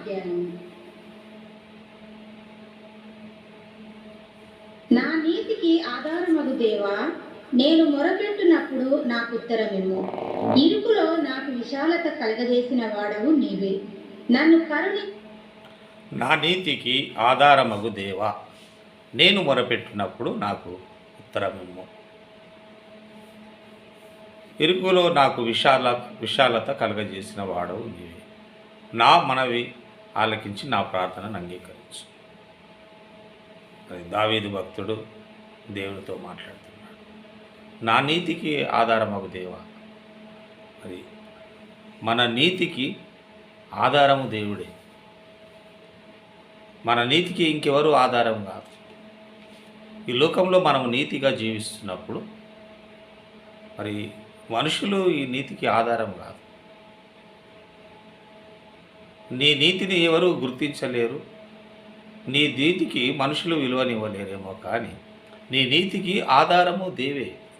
అధ్యాయం. నా నీతికి ఆధారమగు దేవా, నేను మొరపెట్టునప్పుడు నాకు ఉత్తరమిమ్ము. ఇరుకులో నాకు విశాలత కలగజేసిన వాడవు నీవే. నన్ను కరుణి నా నీతికి ఆధారమగు దేవా, నేను మొరపెట్టినప్పుడు నాకు ఉత్తరమిమ్ము. ఇరుకులో నాకు విశాలత కలగజేసిన వాడవు నీవే. నా మనవి ఆలకించి నా ప్రార్థనను అంగీకరించు. అది దావీదు భక్తుడు దేవునితో మాట్లాడుతున్నాడు. నా నీతికి ఆధారమగు దేవా. అది మన నీతికి ఆధారము దేవుడే. మన నీతికి ఇంకెవరు ఆధారం కాదు. ఈ లోకంలో మనం నీతిగా జీవిస్తున్నప్పుడు మరి మనుషులు ఈ నీతికి ఆధారం కాదు. నీ నీతిని ఎవరు గుర్తించలేరు. నీ నీతికి మనుషులు విలువనివ్వలేరేమో, కానీ నీ నీతికి ఆధారము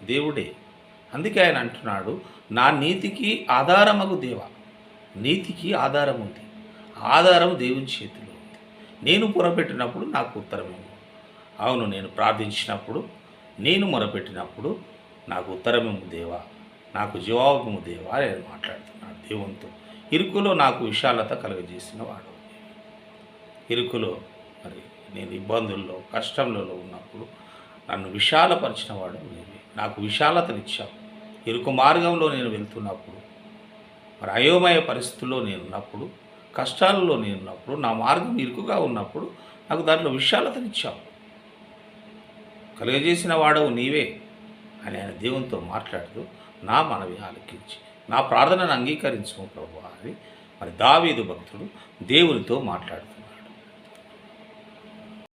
దేవుడే. అందుకే ఆయన అంటున్నాడు, నా నీతికి ఆధారమగు దేవా. నీతికి ఆధారం ఉంది. ఆధారం దేవుని చేతిలో ఉంది. నేను మొరపెట్టినప్పుడు నాకు ఉత్తరమేమో. అవును, నేను ప్రార్థించినప్పుడు, నేను మొరపెట్టినప్పుడు నాకు ఉత్తరమేమో దేవా, నాకు జవాబు దేవా అని మాట్లాడుతున్నాడు దేవునితో. ఇరుకులో నాకు విశాలత కలుగజేసిన వాడు. ఇరుకులో మరి నేను ఇబ్బందుల్లో కష్టంలో ఉన్నప్పుడు నన్ను విశాలపరిచిన వాడు నీవే. నాకు విశాలతనిచ్చావు. ఇరుకు మార్గంలో నేను వెళ్తున్నప్పుడు, మరి అయోమయ పరిస్థితుల్లో నేనున్నప్పుడు, కష్టాలలో నేనున్నప్పుడు, నా మార్గం ఇరుకుగా ఉన్నప్పుడు నాకు దాంట్లో విశాలతనిచ్చావు. కలుగజేసిన వాడవు నీవే అని ఆయన దేవునితో మాట్లాడుతూ నా మనవి ఆలకించి నా ప్రార్థనను అంగీకరించు ప్రభువా అని మరి దావీదు భక్తుడు దేవునితో మాట్లాడుతాడు.